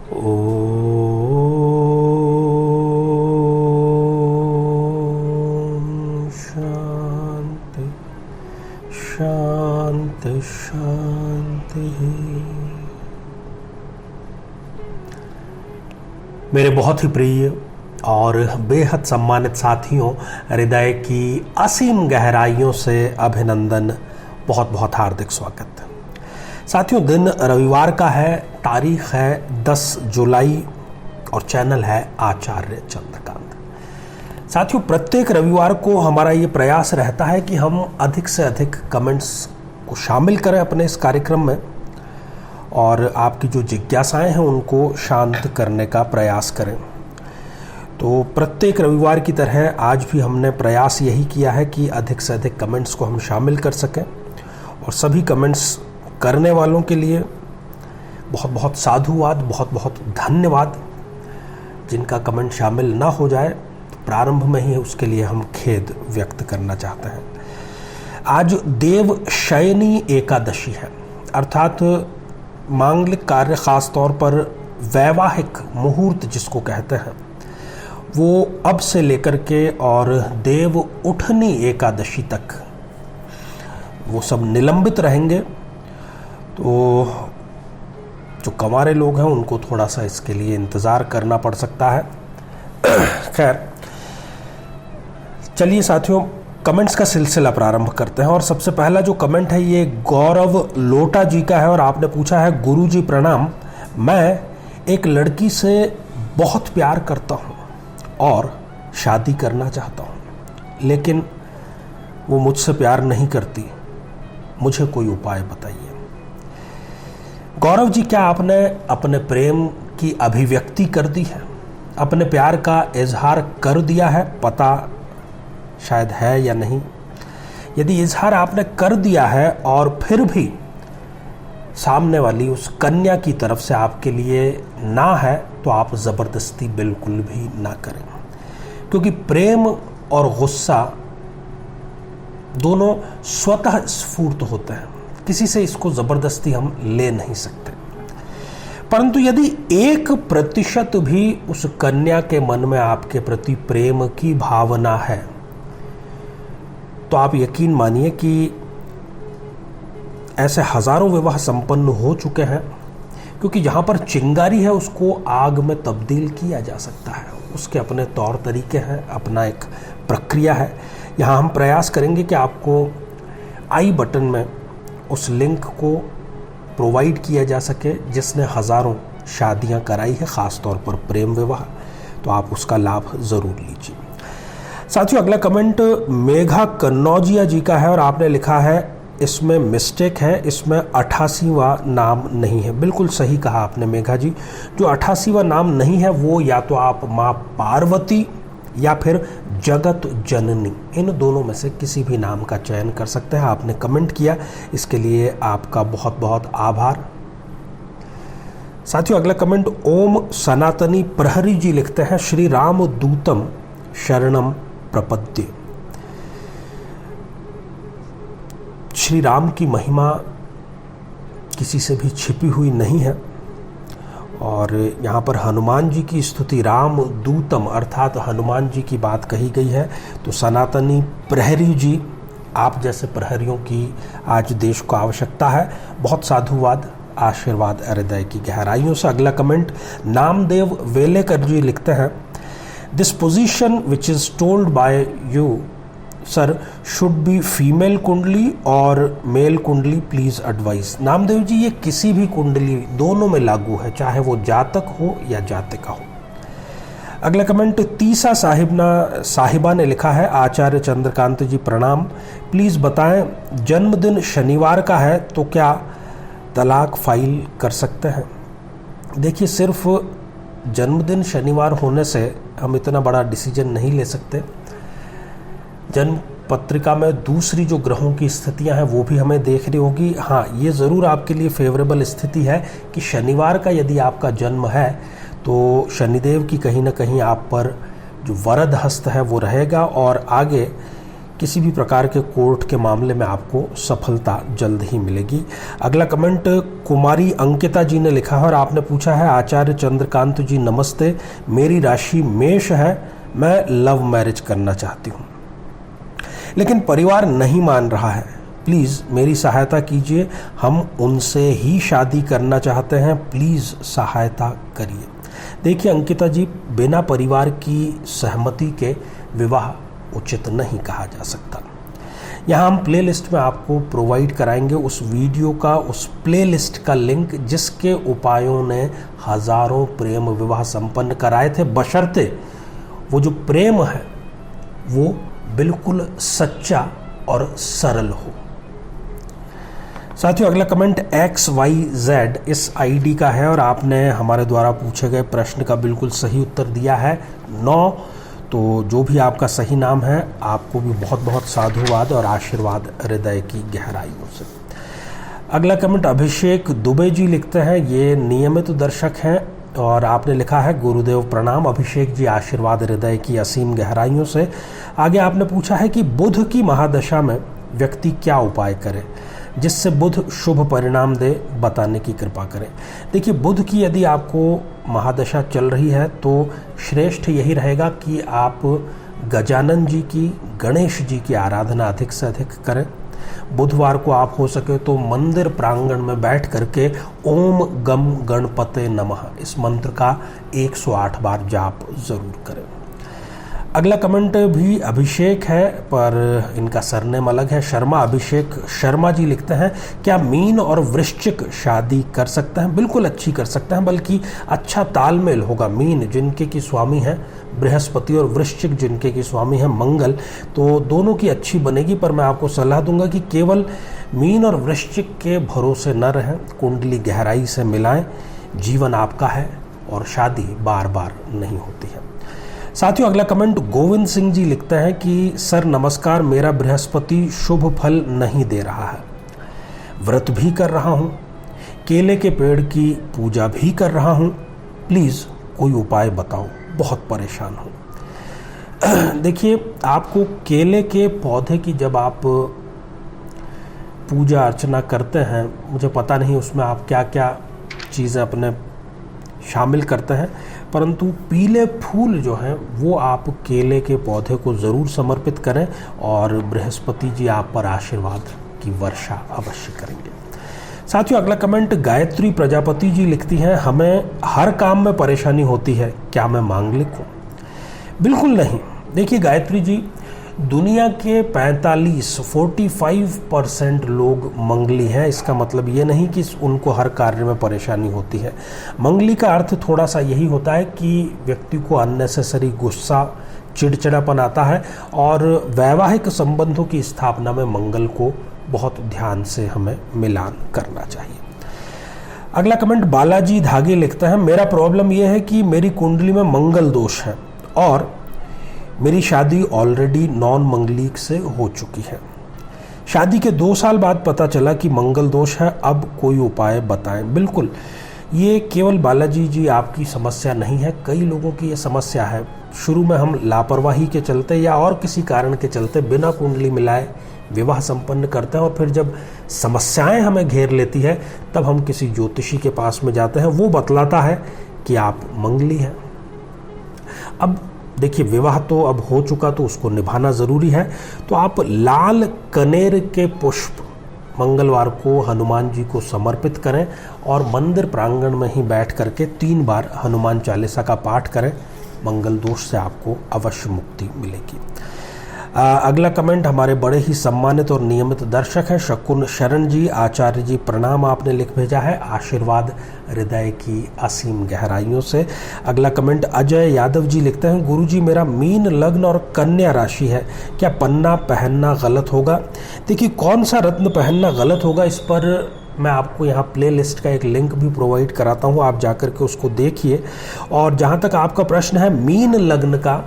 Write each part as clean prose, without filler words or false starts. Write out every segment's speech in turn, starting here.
ओम शांति शांति शांति। मेरे बहुत ही प्रिय और बेहद सम्मानित साथियों, हृदय की असीम गहराइयों से अभिनंदन, बहुत बहुत हार्दिक स्वागत। साथियों, दिन रविवार का है, तारीख है 10 जुलाई और चैनल है आचार्य चंद्रकांत। साथियों, प्रत्येक रविवार को हमारा ये प्रयास रहता है कि हम अधिक से अधिक कमेंट्स को शामिल करें अपने इस कार्यक्रम में और आपकी जो जिज्ञासाएं हैं उनको शांत करने का प्रयास करें। तो प्रत्येक रविवार की तरह आज भी हमने प्रयास यही किया है कि अधिक से अधिक कमेंट्स को हम शामिल कर सकें, और सभी कमेंट्स करने वालों के लिए बहुत बहुत साधुवाद, बहुत बहुत धन्यवाद। जिनका कमेंट शामिल ना हो जाए तो प्रारंभ में ही उसके लिए हम खेद व्यक्त करना चाहते हैं। आज देव शयनी एकादशी है, अर्थात मांगलिक कार्य, खास तौर पर वैवाहिक मुहूर्त जिसको कहते हैं, वो अब से लेकर के और देव उठनी एकादशी तक वो सब निलंबित रहेंगे। तो जो कंवारे लोग हैं उनको थोड़ा सा इसके लिए इंतज़ार करना पड़ सकता है। खैर, चलिए साथियों, कमेंट्स का सिलसिला प्रारंभ करते हैं। और सबसे पहला जो कमेंट है ये गौरव लोटा जी का है, और आपने पूछा है, गुरुजी प्रणाम, मैं एक लड़की से बहुत प्यार करता हूँ और शादी करना चाहता हूँ, लेकिन वो मुझसे प्यार नहीं करती, मुझे कोई उपाय बताइए। गौरव जी, क्या आपने अपने प्रेम की अभिव्यक्ति कर दी है? अपने प्यार का इजहार कर दिया है? पता शायद है या नहीं। यदि इजहार आपने कर दिया है और फिर भी सामने वाली उस कन्या की तरफ से आपके लिए ना है, तो आप ज़बरदस्ती बिल्कुल भी ना करें, क्योंकि प्रेम और गुस्सा दोनों स्वतः स्फूर्त होते हैं, किसी से इसको ज़बरदस्ती हम ले नहीं सकते। परंतु यदि 1% भी उस कन्या के मन में आपके प्रति प्रेम की भावना है, तो आप यकीन मानिए कि ऐसे हजारों विवाह संपन्न हो चुके हैं, क्योंकि जहाँ पर चिंगारी है उसको आग में तब्दील किया जा सकता है। उसके अपने तौर तरीके हैं, अपना एक प्रक्रिया है। यहाँ हम प्रयास करेंगे कि आपको आई बटन में उस लिंक को प्रोवाइड किया जा सके जिसने हज़ारों शादियां कराई है, ख़ास तौर पर प्रेम विवाह, तो आप उसका लाभ ज़रूर लीजिए। साथियों, अगला कमेंट मेघा कन्नौजिया जी का है, और आपने लिखा है इसमें मिस्टेक है, इसमें 88वां नाम नहीं है। बिल्कुल सही कहा आपने मेघा जी, जो 88वां नाम नहीं है वो या तो आप माँ पार्वती या फिर जगत जननी, इन दोनों में से किसी भी नाम का चयन कर सकते हैं। आपने कमेंट किया, इसके लिए आपका बहुत बहुत आभार। साथियों, अगला कमेंट ओम सनातनी प्रहरी जी लिखते हैं, श्री राम दूतम शरणम प्रपद्ये। श्री राम की महिमा किसी से भी छिपी हुई नहीं है, और यहाँ पर हनुमान जी की स्तुति, राम दूतम अर्थात हनुमान जी की बात कही गई है। तो सनातनी प्रहरी जी, आप जैसे प्रहरियों की आज देश को आवश्यकता है। बहुत साधुवाद, आशीर्वाद हृदय की गहराइयों से। अगला कमेंट नामदेव वेलेकर जी लिखते हैं, this position which is told by you sir should be female कुंडली और मेल कुंडली, प्लीज़ एडवाइस। नामदेव जी, ये किसी भी कुंडली, दोनों में लागू है, चाहे वो जातक हो या जातिका हो। अगला कमेंट तीसा साहिबा ने लिखा है, आचार्य चंद्रकांत जी प्रणाम, प्लीज़ बताएं जन्मदिन शनिवार का है तो क्या तलाक फाइल कर सकते हैं? देखिए, सिर्फ जन्मदिन शनिवार होने से हम इतना बड़ा डिसीजन नहीं ले सकते। जन्म पत्रिका में दूसरी जो ग्रहों की स्थितियां हैं वो भी हमें देखनी होगी। हाँ, ये ज़रूर आपके लिए फेवरेबल स्थिति है कि शनिवार का यदि आपका जन्म है तो शनिदेव की कहीं ना कहीं आप पर जो वरद हस्त है वो रहेगा, और आगे किसी भी प्रकार के कोर्ट के मामले में आपको सफलता जल्द ही मिलेगी। अगला कमेंट कुमारी अंकिता जी ने लिखा है और आपने पूछा है, आचार्य चंद्रकांत जी नमस्ते, मेरी राशि मेष है, मैं लव मैरिज करना चाहती हूँ लेकिन परिवार नहीं मान रहा है, प्लीज़ मेरी सहायता कीजिए, हम उनसे ही शादी करना चाहते हैं, प्लीज़ सहायता करिए। देखिए अंकिता जी, बिना परिवार की सहमति के विवाह उचित नहीं कहा जा सकता। यहाँ हम प्लेलिस्ट में आपको प्रोवाइड कराएंगे उस वीडियो का, उस प्लेलिस्ट का लिंक जिसके उपायों ने हजारों प्रेम विवाह संपन्न कराए थे, बशर्ते वो जो प्रेम है वो बिल्कुल सच्चा और सरल हो। साथियों अगला कमेंट XYZ इस आईडी का है और आपने हमारे द्वारा पूछे गए प्रश्न का बिल्कुल सही उत्तर दिया है 9। तो जो भी आपका सही नाम है आपको भी बहुत बहुत साधुवाद और आशीर्वाद हृदय की गहराइयों से। अगला कमेंट अभिषेक दुबे जी लिखते हैं, ये नियमित दर्शक हैं और आपने लिखा है, गुरुदेव प्रणाम अभिषेक जी, आशीर्वाद हृदय की असीम गहराइयों से। आगे आपने पूछा है कि बुध की महादशा में व्यक्ति क्या उपाय करे जिससे बुध शुभ परिणाम दे, बताने की कृपा करें। देखिए बुध की यदि आपको महादशा चल रही है तो श्रेष्ठ यही रहेगा कि आप गजानन जी की, गणेश जी की आराधना अधिक से अधिक करें। बुधवार को आप हो सके तो मंदिर प्रांगण में बैठ करके ओम गम गणपते नमः इस मंत्र का 108 बार जाप जरूर करें। अगला कमेंट भी अभिषेक है पर इनका सरनेम अलग है, शर्मा अभिषेक शर्मा जी लिखते हैं, क्या मीन और वृश्चिक शादी कर सकते हैं? बिल्कुल अच्छी कर सकते हैं, बल्कि अच्छा तालमेल होगा। मीन जिनके की स्वामी है बृहस्पति और वृश्चिक जिनके की स्वामी है मंगल, तो दोनों की अच्छी बनेगी। पर मैं आपको सलाह दूंगा कि केवल मीन और वृश्चिक के भरोसे न रहें, कुंडली गहराई से मिलाएं। जीवन आपका है और शादी बार बार नहीं होती है। साथियों अगला कमेंट गोविंद सिंह जी लिखते हैं कि सर नमस्कार, मेरा बृहस्पति शुभ फल नहीं दे रहा है, व्रत भी कर रहा हूँ, केले के पेड़ की पूजा भी कर रहा हूँ, प्लीज़ कोई उपाय बताओ, बहुत परेशान हूँ। देखिए आपको केले के पौधे की जब आप पूजा अर्चना करते हैं, मुझे पता नहीं उसमें आप क्या क्या चीज़ें अपने शामिल करते हैं, परंतु पीले फूल जो हैं वो आप केले के पौधे को ज़रूर समर्पित करें और बृहस्पति जी आप पर आशीर्वाद की वर्षा अवश्य करेंगे। साथियों अगला कमेंट गायत्री प्रजापति जी लिखती हैं, हमें हर काम में परेशानी होती है, क्या मैं मांगलिक हूँ? बिल्कुल नहीं। देखिए गायत्री जी, दुनिया के 45% लोग मंगली हैं। इसका मतलब ये नहीं कि उनको हर कार्य में परेशानी होती है। मंगली का अर्थ थोड़ा सा यही होता है कि व्यक्ति को अननेसेसरी गुस्सा, चिड़चिड़ापन आता है और वैवाहिक संबंधों की स्थापना में मंगल को बहुत ध्यान से हमें मिलान करना चाहिए। अगला कमेंट बालाजी धागे लिखते हैं, मेरा प्रॉब्लम यह है कि मेरी कुंडली में मंगल दोष है और मेरी शादी ऑलरेडी नॉन मंगलिक से हो चुकी है। शादी के 2 साल बाद पता चला कि मंगल दोष है, अब कोई उपाय बताएं। बिल्कुल, ये केवल बालाजी जी आपकी समस्या नहीं है, कई लोगों की ये समस्या है। शुरू में हम लापरवाही के चलते या और किसी कारण के चलते बिना कुंडली मिलाए विवाह संपन्न करते हैं और फिर जब समस्याएं हमें घेर लेती है तब हम किसी ज्योतिषी के पास में जाते हैं, वो बतलाता है कि आप मंगली हैं। अब देखिए विवाह तो अब हो चुका तो उसको निभाना ज़रूरी है, तो आप लाल कनेर के पुष्प मंगलवार को हनुमान जी को समर्पित करें और मंदिर प्रांगण में ही बैठ करके 3 बार हनुमान चालीसा का पाठ करें। मंगल दोष से आपको अवश्य मुक्ति मिलेगी। अगला कमेंट हमारे बड़े ही सम्मानित और नियमित दर्शक हैं शकुन शरण जी, आचार्य जी प्रणाम, आपने लिख भेजा है, आशीर्वाद हृदय की असीम गहराइयों से। अगला कमेंट अजय यादव जी लिखते हैं, गुरुजी मेरा मीन लग्न और कन्या राशि है, क्या पन्ना पहनना गलत होगा? देखिए कौन सा रत्न पहनना गलत होगा इस पर मैं आपको यहाँ प्लेलिस्ट का एक लिंक भी प्रोवाइड कराता हूँ, आप जाकर के उसको देखिए। और जहाँ तक आपका प्रश्न है मीन लग्न का,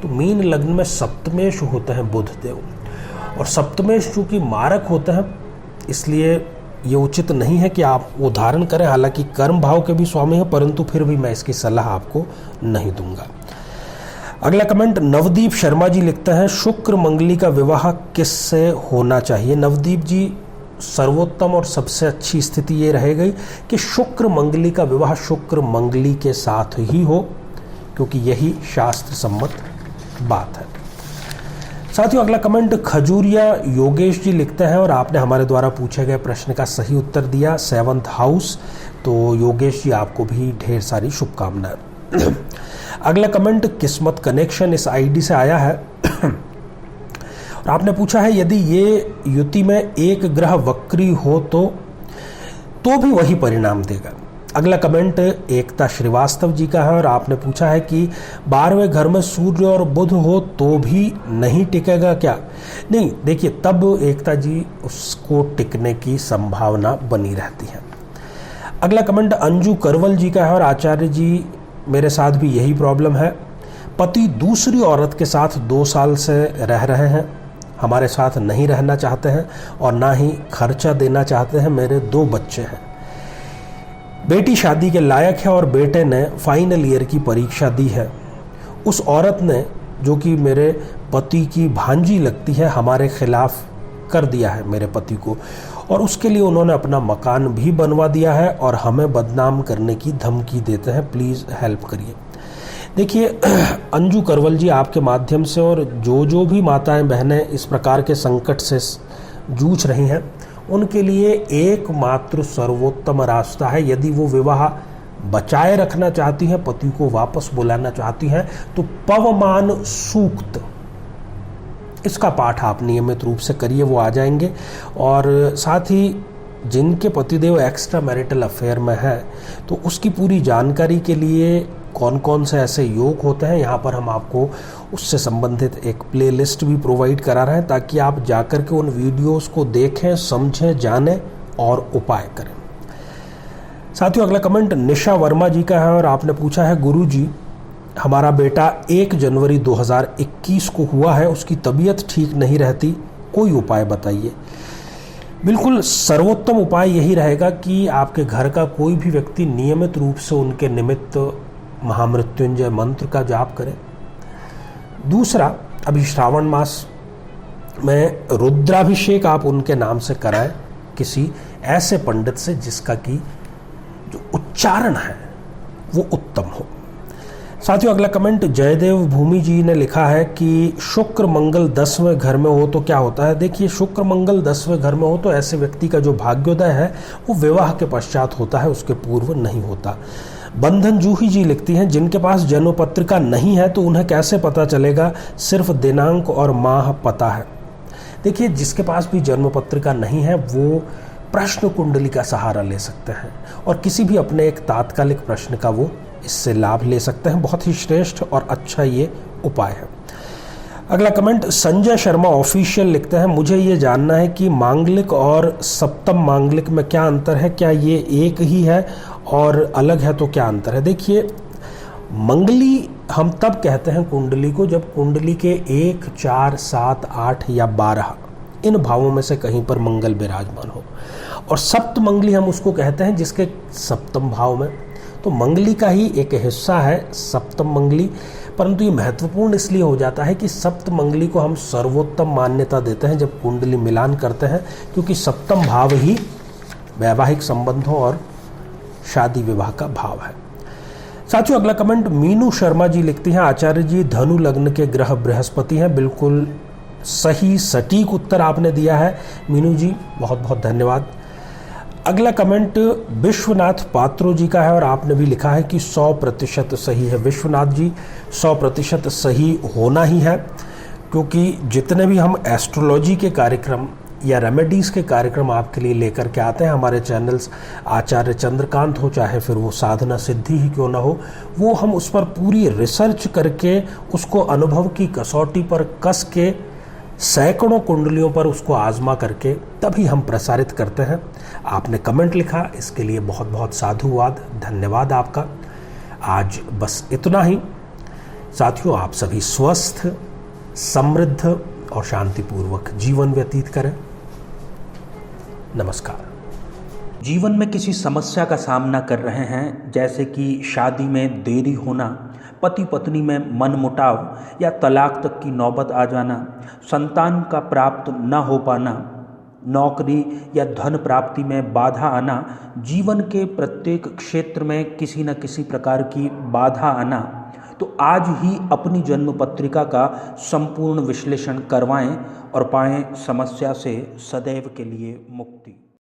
तो मीन लग्न में सप्तमेश होते हैं बुध देव, और सप्तमेश चूँकि मारक होते हैं इसलिए ये उचित नहीं है कि आप वो धारण करें। हालांकि कर्म भाव के भी स्वामी हैं, परंतु फिर भी मैं इसकी सलाह आपको नहीं दूंगा। अगला कमेंट नवदीप शर्मा जी लिखते हैं, शुक्र मंगली का विवाह किससे होना चाहिए? नवदीप जी, सर्वोत्तम और सबसे अच्छी स्थिति ये रहेगी कि शुक्र मंगली का विवाह शुक्र मंगली के साथ ही हो, क्योंकि यही शास्त्र सम्मत बात है। साथियों, अगला कमेंट खजूरिया योगेश जी लिखते हैं और आपने हमारे द्वारा पूछे गए प्रश्न का सही उत्तर दिया, 7th हाउस। तो योगेश जी, आपको भी ढेर सारी शुभकामनाएं। अगला कमेंट किस्मत कनेक्शन इस आईडी से आया है और आपने पूछा है यदि ये युति में एक ग्रह वक्री हो तो भी वही परिणाम देगा। अगला कमेंट एकता श्रीवास्तव जी का है और आपने पूछा है कि 12वें घर में सूर्य और बुध हो तो भी नहीं टिकेगा क्या? नहीं, देखिए, तब एकता जी उसको टिकने की संभावना बनी रहती है। अगला कमेंट अंजू करवल जी का है और आचार्य जी, मेरे साथ भी यही प्रॉब्लम है। पति दूसरी औरत के साथ 2 साल से रह रहे हैं, हमारे साथ नहीं रहना चाहते हैं और ना ही खर्चा देना चाहते हैं। मेरे 2 बच्चे हैं, बेटी शादी के लायक है और बेटे ने फाइनल ईयर की परीक्षा दी है। उस औरत ने, जो कि मेरे पति की भांजी लगती है, हमारे खिलाफ कर दिया है मेरे पति को, और उसके लिए उन्होंने अपना मकान भी बनवा दिया है और हमें बदनाम करने की धमकी देते हैं। प्लीज़ हेल्प करिए। देखिए अंजू करवल जी, आपके माध्यम से और जो भी माताएं बहनें इस प्रकार के संकट से जूझ रही हैं, उनके लिए एकमात्र सर्वोत्तम रास्ता है, यदि वो विवाह बचाए रखना चाहती हैं, पति को वापस बुलाना चाहती हैं, तो पवमान सूक्त, इसका पाठ आप नियमित रूप से करिए, वो आ जाएंगे। और साथ ही जिनके पतिदेव एक्स्ट्रा मैरिटल अफेयर में है, तो उसकी पूरी जानकारी के लिए कौन कौन से ऐसे योग होते हैं, यहाँ पर हम आपको उससे संबंधित एक प्लेलिस्ट भी प्रोवाइड करा रहे हैं, ताकि आप जाकर के उन वीडियोस को देखें, समझें, जानें और उपाय करें। साथियों, अगला कमेंट निशा वर्मा जी का है और आपने पूछा है, गुरुजी, हमारा बेटा 1 जनवरी 2021 को हुआ है, उसकी तबीयत ठीक नहीं रहती, कोई उपाय बताइए। बिल्कुल सर्वोत्तम उपाय यही रहेगा कि आपके घर का कोई भी व्यक्ति नियमित रूप से उनके निमित्त महामृत्युंजय मंत्र का जाप करे। दूसरा, अभी श्रावण मास में रुद्राभिषेक आप उनके नाम से कराएं, किसी ऐसे पंडित से जिसका कि जो उच्चारण है वो उत्तम हो। साथियों, अगला कमेंट जयदेव भूमि जी ने लिखा है कि शुक्र मंगल 10वें घर में हो तो क्या होता है? देखिए, शुक्र मंगल 10वें घर में हो तो ऐसे व्यक्ति का जो भाग्योदय है वो विवाह के पश्चात होता है, उसके पूर्व नहीं होता। बंधन जूही जी लिखती हैं, जिनके पास जन्म पत्रिका नहीं है तो उन्हें कैसे पता चलेगा? सिर्फ दिनांक और माह पता है। देखिए, जिसके पास भी जन्म पत्रिका नहीं है वो प्रश्न कुंडली का सहारा ले सकते हैं और किसी भी अपने एक तात्कालिक प्रश्न का वो इससे लाभ ले सकते हैं। बहुत ही श्रेष्ठ और अच्छा ये उपाय है। अगला कमेंट संजय शर्मा ऑफिशियल लिखते हैं, मुझे ये जानना है कि मांगलिक और सप्तम मांगलिक में क्या अंतर है? क्या ये एक ही है और अलग है तो क्या अंतर है? देखिए, मंगली हम तब कहते हैं कुंडली को जब कुंडली के 1, 4, 7, 8 या 12 इन भावों में से कहीं पर मंगल विराजमान हो, और सप्त मंगली हम उसको कहते हैं जिसके सप्तम भाव में। तो मंगली का ही एक हिस्सा है सप्तम मंगली, परंतु ये महत्वपूर्ण इसलिए हो जाता है कि सप्त मंगली को हम सर्वोत्तम मान्यता देते हैं जब कुंडली मिलान करते हैं, क्योंकि सप्तम भाव ही वैवाहिक संबंधों और शादी विवाह का भाव है। साथियों, अगला कमेंट मीनू शर्मा जी लिखती हैं, आचार्य जी, धनु लग्न के ग्रह बृहस्पति हैं। बिल्कुल सही सटीक उत्तर आपने दिया है मीनू जी, बहुत बहुत धन्यवाद। अगला कमेंट विश्वनाथ पात्रो जी का है और आपने भी लिखा है कि 100% सही है। विश्वनाथ जी, 100% सही होना ही है, क्योंकि जितने भी हम एस्ट्रोलॉजी के कार्यक्रम या रेमेडीज़ के कार्यक्रम आपके लिए लेकर के आते हैं, हमारे चैनल्स आचार्य चंद्रकांत हो चाहे फिर वो साधना सिद्धि ही क्यों ना हो, वो हम उस पर पूरी रिसर्च करके उसको अनुभव की कसौटी पर कस के सैकड़ों कुंडलियों पर उसको आजमा करके तभी हम प्रसारित करते हैं। आपने कमेंट लिखा, इसके लिए बहुत बहुत साधुवाद, धन्यवाद आपका। आज बस इतना ही। साथियों, आप सभी स्वस्थ, समृद्ध और शांतिपूर्वक जीवन व्यतीत करें। नमस्कार। जीवन में किसी समस्या का सामना कर रहे हैं, जैसे कि शादी में देरी होना, पति पत्नी में मनमुटाव या तलाक तक की नौबत आ जाना, संतान का प्राप्त न हो पाना, नौकरी या धन प्राप्ति में बाधा आना, जीवन के प्रत्येक क्षेत्र में किसी न किसी प्रकार की बाधा आना, तो आज ही अपनी जन्म पत्रिका का संपूर्ण विश्लेषण करवाएं और पाएं समस्या से सदैव के लिए मुक्ति।